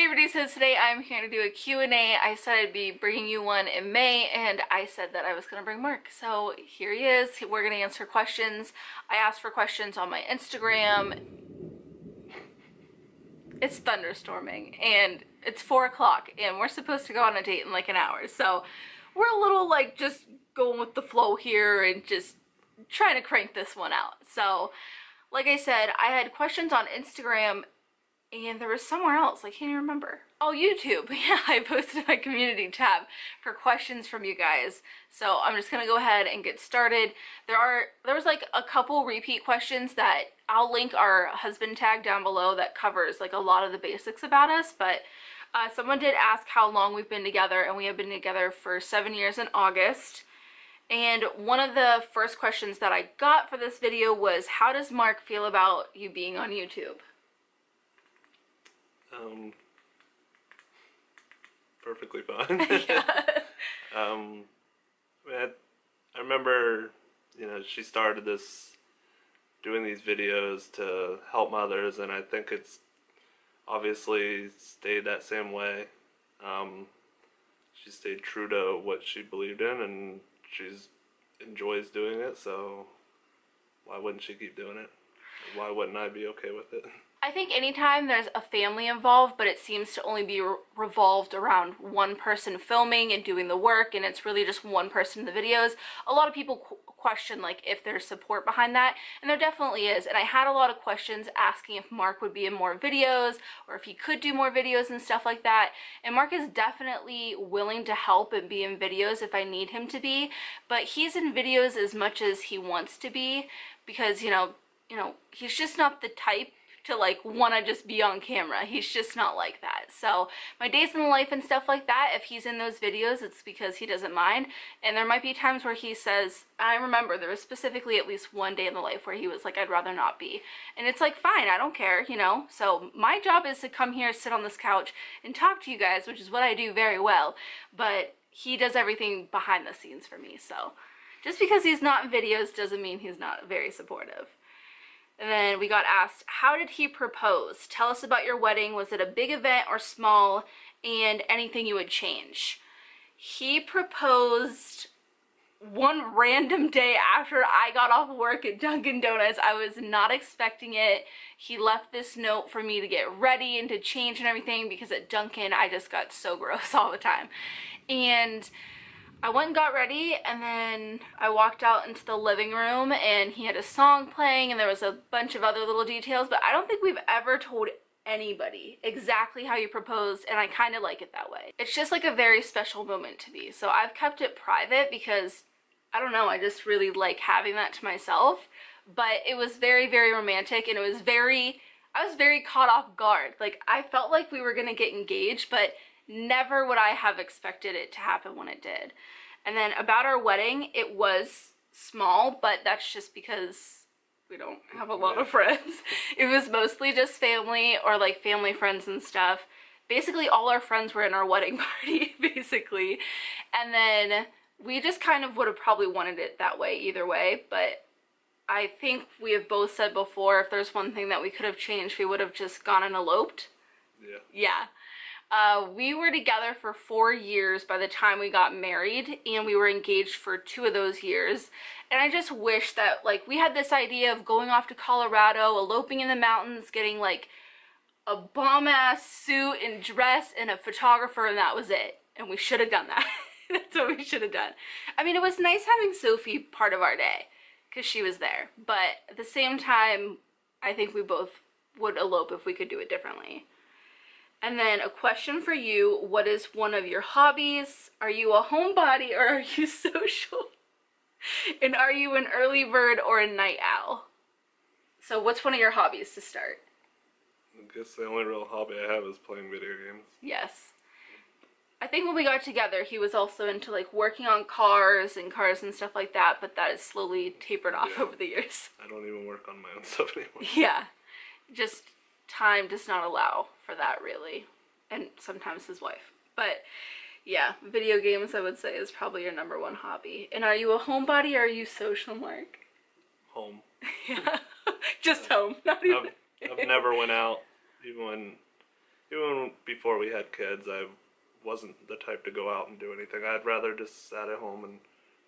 Hey everybody, so today I'm here to do a Q&A. I said I'd be bringing you one in May, and I said that I was going to bring Mark. So here he is. We're going to answer questions. I asked for questions on my Instagram. It's thunderstorming, and it's 4 o'clock, and we're supposed to go on a date in like an hour. So we're a little like just going with the flow here and just trying to crank this one out. So like I said, I had questions on Instagram, and there was somewhere else, I can't even remember. Oh, YouTube. Yeah, I posted my community tab for questions from you guys. So I'm just gonna go ahead and get started. There was like a couple repeat questions that I'll link our husband tag down below that covers like a lot of the basics about us, but someone did ask how long we've been together, and we have been together for 7 years in August. And one of the first questions that I got for this video was, how does Mark feel about you being on YouTube? Perfectly fine. Yeah. I remember, she started doing these videos to help mothers, and I think it's obviously stayed that same way. She stayed true to what she believed in, and she enjoys doing it, so why wouldn't she keep doing it? Why wouldn't I be okay with it? I think anytime there's a family involved, but it seems to only be revolved around one person filming and doing the work, and it's really just one person in the videos, a lot of people question like if there's support behind that, and there definitely is. And I had a lot of questions asking if Mark would be in more videos or if he could do more videos and stuff like that, and Mark is definitely willing to help and be in videos if I need him to be, but he's in videos as much as he wants to be, because he's just not the type to like want to just be on camera. He's just not like that. So my days in the life and stuff like that, if he's in those videos, it's because he doesn't mind. And there might be times where he says, I remember there was specifically at least one day in the life where he was like, I'd rather not be. And it's like, fine, I don't care, So my job is to come here, sit on this couch and talk to you guys, which is what I do very well. But he does everything behind the scenes for me. So just because he's not in videos doesn't mean he's not very supportive. And then we got asked, how did he propose? Tell us about your wedding. Was it a big event or small? And anything you would change? He proposed one random day after I got off work at Dunkin' Donuts. I was not expecting it. He left this note for me to get ready and to change and everything, because at Dunkin' I just got so gross all the time. And I went and got ready, and then I walked out into the living room, and he had a song playing, and there was a bunch of other little details, but I don't think we've ever told anybody exactly how you proposed, and I kind of like it that way. It's just like a very special moment to me, so I've kept it private because, I don't know, I just really like having that to myself. But it was very, very romantic, and I was very caught off guard. Like, I felt like we were gonna get engaged, but never would I have expected it to happen when it did. And then about our wedding, it was small, but that's just because we don't have a lot of friends. It was mostly just family, or like family friends and stuff. Basically all our friends were in our wedding party, basically. And then we just kind of would have probably wanted it that way either way, but I think we have both said before, if there's one thing that we could have changed, we would have just gone and eloped. Yeah. We were together for 4 years by the time we got married, and we were engaged for 2 of those years. And I just wish that, like, we had this idea of going off to Colorado, eloping in the mountains, getting like a bomb-ass suit and dress and a photographer, and that was it. And we should have done that. That's what we should have done. I mean, it was nice having Sophie part of our day because she was there, but at the same time, I think we both would elope if we could do it differently. And then a question for you, what is one of your hobbies? Are you a homebody or are you social? And are you an early bird or a night owl? So what's one of your hobbies to start? I guess the only real hobby I have is playing video games. Yes. I think when we got together, he was also into like working on cars and stuff like that, but that has slowly tapered off over the years. I don't even work on my own stuff anymore. Yeah. Just time does not allow for that, really, and sometimes his wife. But yeah, video games I would say is probably your #1 hobby. And are you a homebody or are you social, Mark? Home. Yeah. Just home, not even I've never went out, even when even before we had kids, I wasn't the type to go out and do anything. I'd rather just sit at home and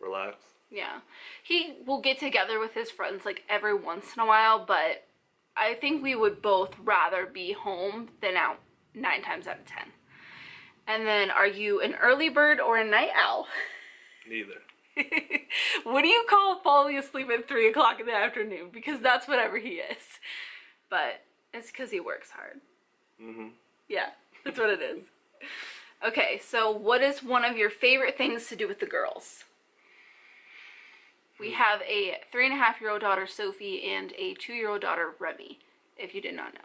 relax. Yeah. He will get together with his friends like every once in a while, but I think we would both rather be home than out 9 times out of 10. And then, are you an early bird or a night owl? Neither. What do you call falling asleep at 3 o'clock in the afternoon? Because that's whatever he is. But it's because he works hard. Mm-hmm. Yeah, that's what it is. Okay, so what is one of your favorite things to do with the girls? We have a 3.5-year-old daughter, Sophie, and a 2-year-old daughter, Remy, if you did not know.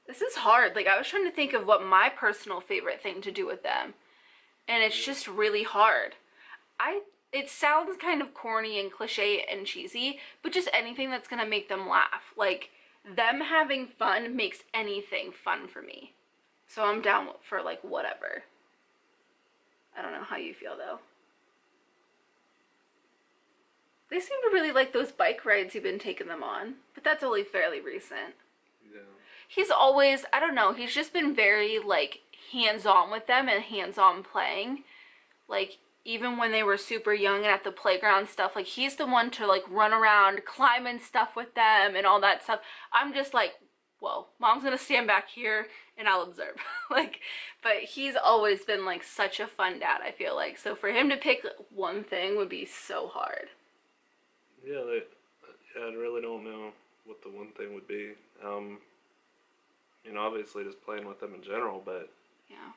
This is hard. Like, I was trying to think of what my personal favorite thing to do with them, and it's just really hard. It sounds kind of corny and cliche and cheesy, but just anything that's gonna make them laugh. Like, them having fun makes anything fun for me. So I'm down for, like, whatever. I don't know how you feel, though. They seem to really like those bike rides you've been taking them on, but that's only fairly recent. Yeah. He's always, I don't know, he's just been very, like, hands-on with them and hands-on playing. Like, even when they were super young and at the playground stuff, like, he's the one to, like, run around, climbing stuff with them and all that stuff. I'm just like, whoa, Mom's gonna stand back here and I'll observe. Like, but he's always been, like, such a fun dad, I feel like. So for him to pick one thing would be so hard. Yeah, I really don't know what the one thing would be. You know, obviously just playing with them in general, but yeah.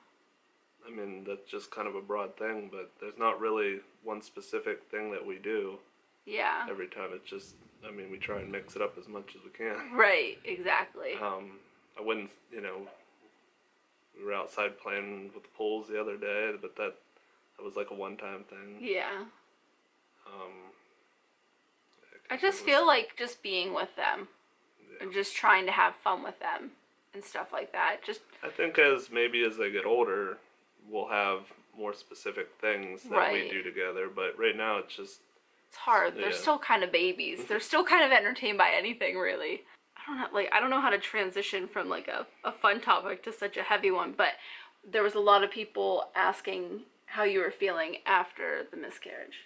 I mean, that's just kind of a broad thing, but there's not really one specific thing that we do. Yeah. Every time. It's just, I mean, we try and mix it up as much as we can. Right, exactly. I wouldn't, you know, we were outside playing with the pools the other day, but that was like a one-time thing. Yeah. I just feel like just being with them, yeah, and just trying to have fun with them and stuff like that. Just, I think as they get older, we'll have more specific things that we do together. But right now, it's hard. They're still kind of babies. They're still kind of entertained by anything, really. I don't know how to transition from like a fun topic to such a heavy one. But there was a lot of people asking how you were feeling after the miscarriage.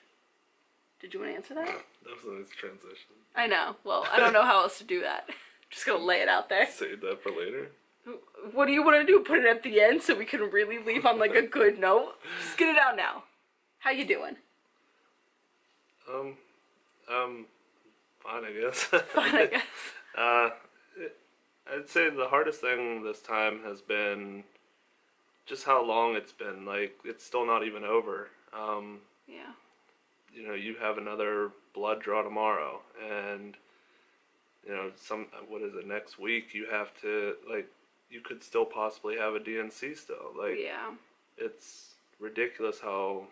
Did you want to answer that? That was a nice transition. I know. Well, I don't know how else to do that. Just gonna lay it out there. Save that for later. What do you want to do? Put it at the end so we can really leave on like a good note? Just get it out now. How you doing? Fine, I guess. Fine, I guess. I'd say the hardest thing this time has been just how long it's been. Like, it's still not even over. Yeah. You know, you have another blood draw tomorrow, and you know, next week you have to, like, you could still possibly have a DNC still. Like, yeah, it's ridiculous how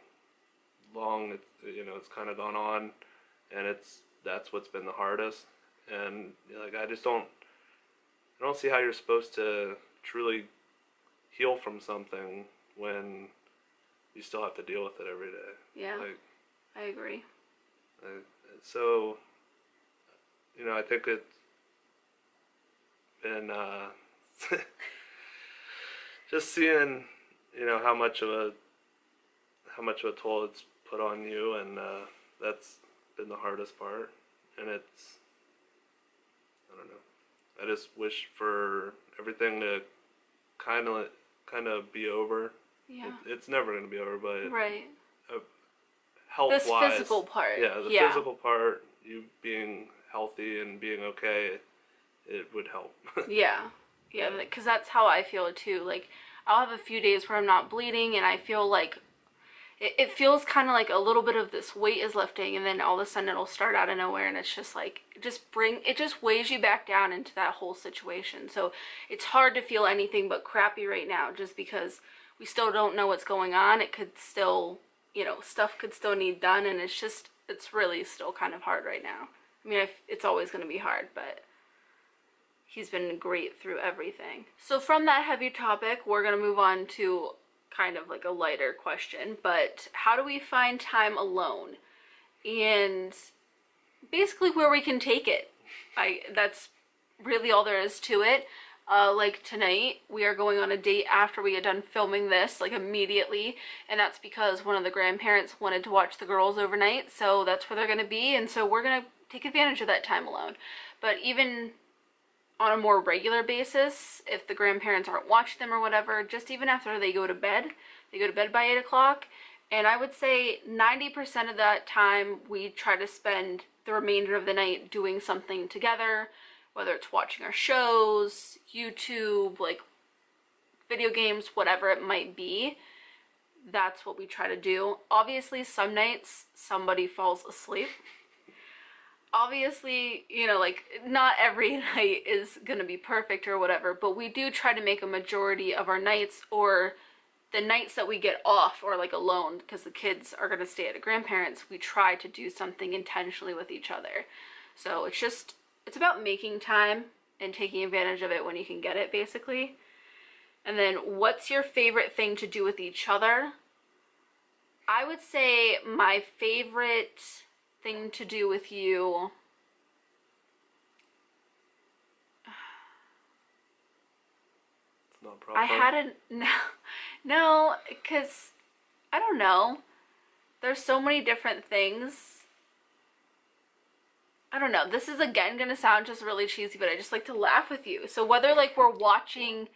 long it's kind of gone on, and that's what's been the hardest. And like, I don't see how you're supposed to truly heal from something when you still have to deal with it every day. Yeah. Like, I agree. So, you know, I think it's been just seeing, you know, how much of a toll it's put on you, and that's been the hardest part. And I don't know. I just wish for everything to kind of be over. Yeah. It's never going to be over, but right. Health-wise, this physical part. Yeah, the physical part, you being healthy and being okay, it would help. Yeah, because that's how I feel too. Like, I'll have a few days where I'm not bleeding, and I feel like it feels kind of like a little bit of this weight is lifting, and then all of a sudden it'll start out of nowhere, and it's just like, it just weighs you back down into that whole situation. So it's hard to feel anything but crappy right now, just because we still don't know what's going on. It could still, you know, stuff could still need done, and it's really still kind of hard right now. I mean, it's always going to be hard, but he's been great through everything. So from that heavy topic, we're going to move on to kind of like a lighter question, but how do we find time alone? And basically where we can take it. That's really all there is to it. Like tonight, we are going on a date after we get done filming this, like immediately, and that's because one of the grandparents wanted to watch the girls overnight, so that's where they're gonna be, and so we're gonna take advantage of that time alone. But even on a more regular basis, if the grandparents aren't watching them or whatever, just even after they go to bed by 8 o'clock, and I would say 90% of that time we try to spend the remainder of the night doing something together, whether it's watching our shows, YouTube, like video games, whatever it might be. That's what we try to do. Obviously, some nights somebody falls asleep. Obviously, you know, like not every night is gonna be perfect or whatever, but we do try to make a majority of our nights, or the nights that we get off or like alone, because the kids are gonna stay at a grandparent's, we try to do something intentionally with each other. So it's about making time and taking advantage of it when you can get it, basically. And then, what's your favorite thing to do with each other? I would say my favorite thing to do with you, It's not proper. no, because I don't know. There's so many different things. I don't know. This is again gonna sound just really cheesy, but I just like to laugh with you. So whether like we're watching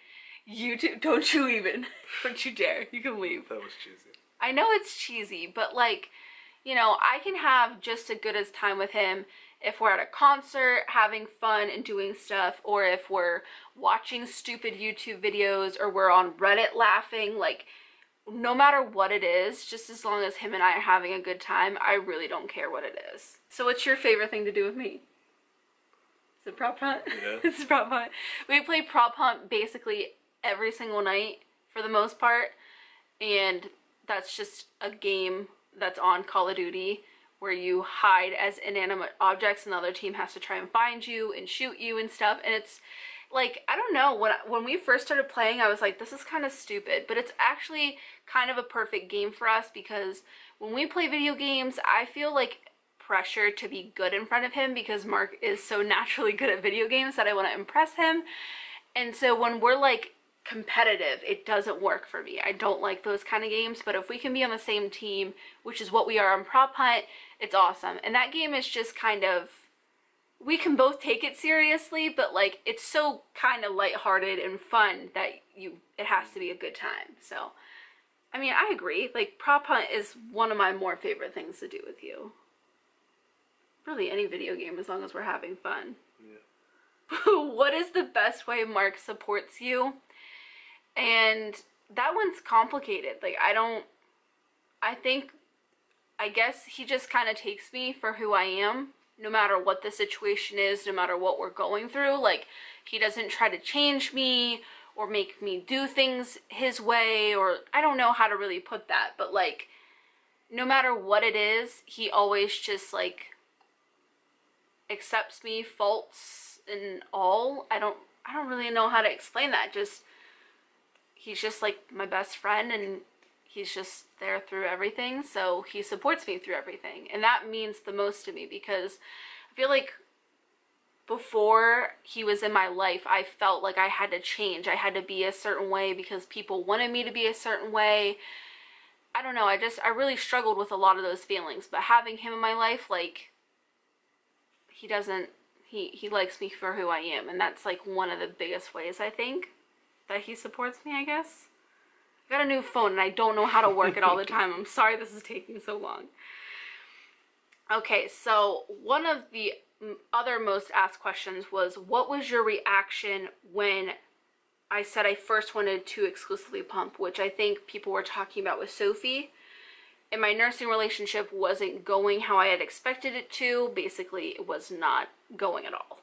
YouTube, don't you even, don't you dare, you can leave. That was cheesy. I know it's cheesy, but like, you know, I can have just as good as time with him if we're at a concert having fun and doing stuff, or if we're watching stupid YouTube videos, or we're on Reddit laughing. Like, no matter what it is, just as long as him and I are having a good time, I really don't care what it is. So what's your favorite thing to do with me? Is it prop hunt? Yeah. It's prop hunt. We play prop hunt basically every single night for the most part, and that's just a game that's on Call of Duty where you hide as inanimate objects and the other team has to try and find you and shoot you and stuff. And it's like, I don't know, when we first started playing, I was like, this is kind of stupid, but it's actually kind of a perfect game for us, because when we play video games, I feel like pressure to be good in front of him, because Mark is so naturally good at video games that I want to impress him. And so when we're like competitive, it doesn't work for me. I don't like those kind of games. But if we can be on the same team, which is what we are on Prop Hunt, it's awesome. And that game is just kind of, we can both take it seriously, but like it's so kind of lighthearted and fun that it has to be a good time. So I mean, I agree, like Prop Hunt is one of my more favorite things to do with you. Really any video game, as long as we're having fun. Yeah. What is the best way Mark supports you? And that one's complicated. Like, I guess he just kind of takes me for who I am, no matter what the situation is, no matter what we're going through. Like, he doesn't try to change me or make me do things his way, or I don't know how to really put that, but like, no matter what it is, he always just like accepts me, faults and all. I don't really know how to explain that. Just, he's just like my best friend, and he's just there through everything, so he supports me through everything. And that means the most to me, because I feel like before he was in my life, I felt like I had to change. I had to be a certain way because people wanted me to be a certain way. I don't know, I really struggled with a lot of those feelings. But having him in my life, like, he likes me for who I am. And that's like one of the biggest ways, I think, that he supports me, I guess. I got a new phone and I don't know how to work it all the time. I'm sorry this is taking so long. Okay, so one of the other most asked questions was, what was your reaction when I said I first wanted to exclusively pump, which I think people were talking about with Sophie. And my nursing relationship wasn't going how I had expected it to. Basically, it was not going at all.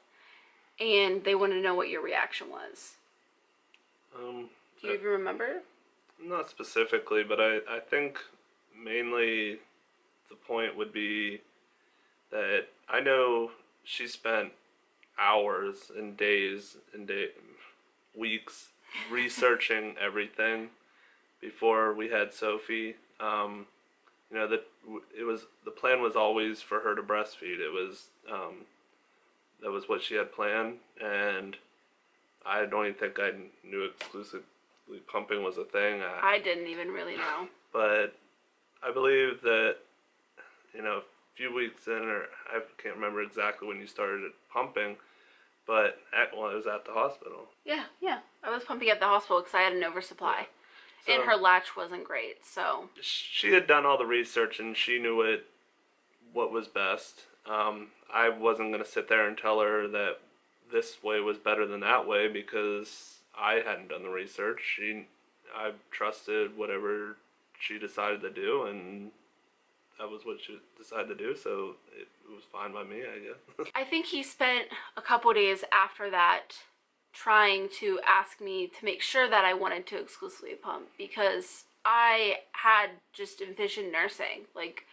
And they wanted to know what your reaction was. Do you even remember? Not specifically, but I think mainly the point would be that I know she spent hours and days and weeks researching everything before we had Sophie. You know, the plan was always for her to breastfeed. It was that was what she had planned, and I don't even think I knew exclusively pumping was a thing. I didn't even really know. But I believe that, a few weeks in, or I can't remember exactly when you started pumping, but it was at the hospital. Yeah. I was pumping at the hospital because I had an oversupply. Yeah. And her latch wasn't great, so. She had done all the research and she knew what was best. I wasn't going to sit there and tell her that this way was better than that way because I hadn't done the research. I trusted whatever she decided to do, and that was what she decided to do, so it was fine by me, I guess. I think he spent a couple days after that trying to ask me to make sure that I wanted to exclusively pump, because I had just envisioned nursing. Like,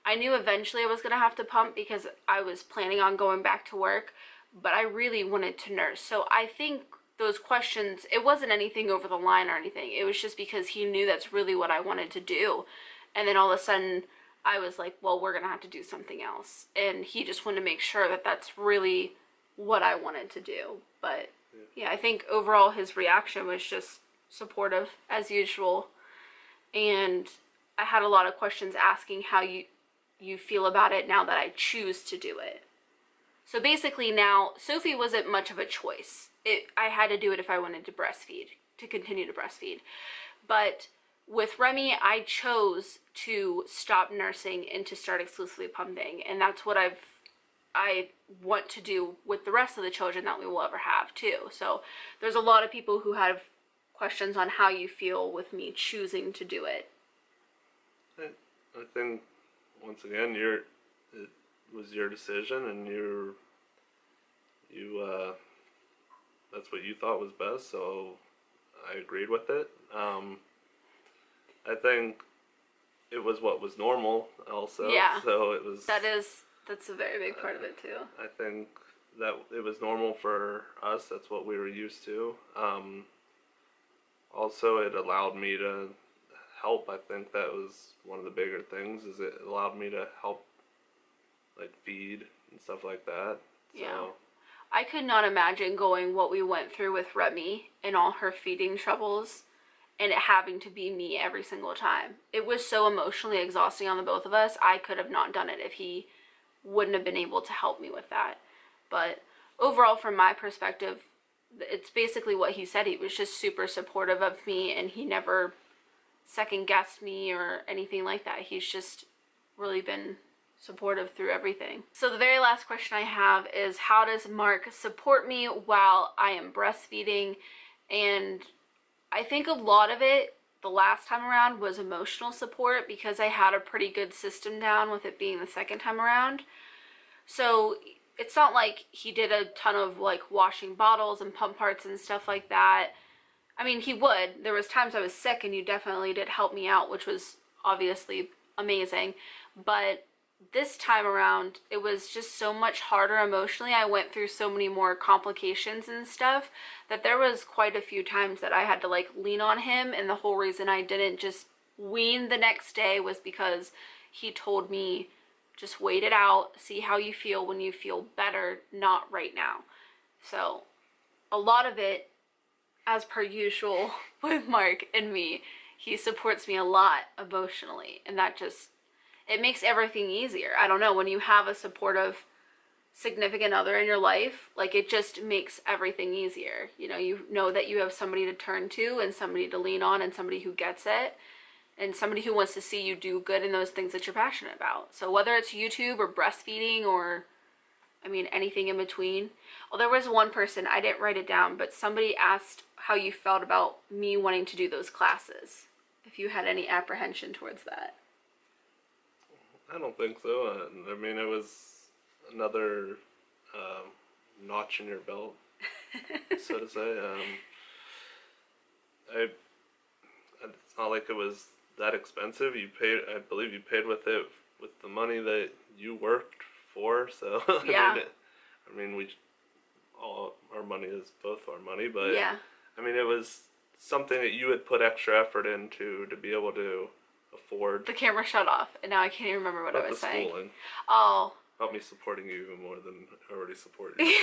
I knew eventually I was going to have to pump because I was planning on going back to work, but I really wanted to nurse. So I think those questions, it wasn't anything over the line or anything. It was just because he knew that's really what I wanted to do. And then all of a sudden, I was like, well, we're going to have to do something else. And he just wanted to make sure that that's really what I wanted to do. But yeah, I think overall his reaction was just supportive as usual. And I had a lot of questions asking how you feel about it now that I choose to do it. So basically now, Sophie wasn't much of a choice. I had to do it if I wanted to breastfeed, to continue to breastfeed. But with Remy, I chose to stop nursing and to start exclusively pumping. And that's what I want to do with the rest of the children that we will ever have too. So there's a lot of people who have questions on how you feel with me choosing to do it. I think, once again, it was your decision, and you that's what you thought was best, so I agreed with it. I think it was what was normal also. Yeah. So it was. That's a very big part of it too. I think that it was normal for us. That's what we were used to. Also, it allowed me to help. I think that was one of the bigger things, is it allowed me to help, like, feed and stuff like that. So. Yeah. I could not imagine going what we went through with Remy and all her feeding troubles and it having to be me every single time. It was so emotionally exhausting on the both of us. I could have not done it if he wouldn't have been able to help me with that. But overall, from my perspective, it's basically what he said. He was just super supportive of me, and he never second-guessed me or anything like that. He's just really been supportive through everything. So the very last question I have is, how does Mark support me while I am breastfeeding? And I think a lot of it the last time around was emotional support, because I had a pretty good system down with it being the second time around. So it's not like he did a ton of like washing bottles and pump parts and stuff like that. I mean, he would. There was times I was sick and you definitely did help me out, which was obviously amazing. But this time around, it was just so much harder emotionally. I went through so many more complications and stuff that there was quite a few times that I had to like lean on him, and the whole reason I didn't just wean the next day was because he told me, just wait it out, see how you feel when you feel better, not right now. So a lot of it, as per usual with Mark and me, he supports me a lot emotionally, and that just, it makes everything easier. I don't know, when you have a supportive significant other in your life, like, it just makes everything easier. You know that you have somebody to turn to and somebody to lean on and somebody who gets it and somebody who wants to see you do good in those things that you're passionate about. So whether it's YouTube or breastfeeding or, I mean, anything in between. Well, there was one person, I didn't write it down, but somebody asked how you felt about me wanting to do those classes, if you had any apprehension towards that. I don't think so. I mean, it was another notch in your belt, so to say. It's not like it was that expensive. I believe you paid with the money that you worked for. So yeah. I mean, all our money is both our money, but yeah. I mean, it was something that you had put extra effort into to be able to afford. The camera shut off, and now I can't even remember what I was saying. Schooling. Oh, help me supporting you even more than I already support you.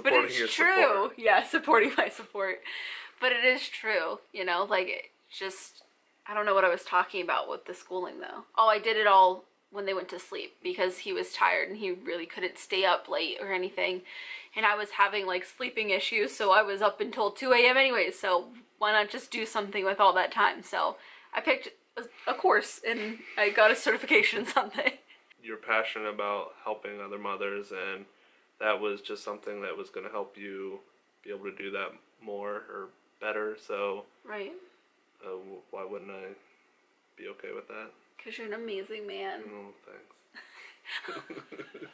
But it's true. Support. Yeah, supporting my support. But it is true, you know, like, it just, I don't know what I was talking about with the schooling, though. Oh, I did it all when they went to sleep because he was tired and he really couldn't stay up late or anything. And I was having, like, sleeping issues, so I was up until 2 a.m. anyways, so why not just do something with all that time? So I picked a course and I got a certification in something. You're passionate about helping other mothers, and that was just something that was going to help you be able to do that more or better, so right. Why wouldn't I be okay with that? Because you're an amazing man. Oh, thanks.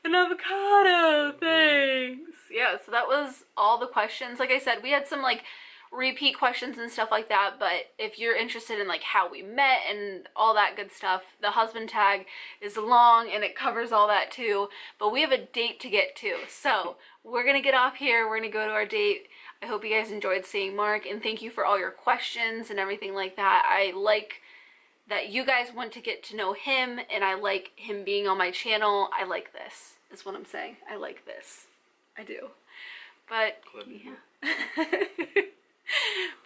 An avocado, thanks. Yeah, so that was all the questions. Like I said, we had some like repeat questions and stuff like that, but if you're interested in like how we met and all that good stuff, the husband tag is long and it covers all that too, but we have a date to get to, so we're gonna get off here, we're gonna go to our date. I hope you guys enjoyed seeing Mark, and thank you for all your questions and everything like that. I like that you guys want to get to know him, and I like him being on my channel. I like this, is what I'm saying. I like this. I do. But yeah.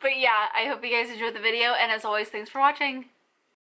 But yeah, I hope you guys enjoyed the video, and as always, thanks for watching.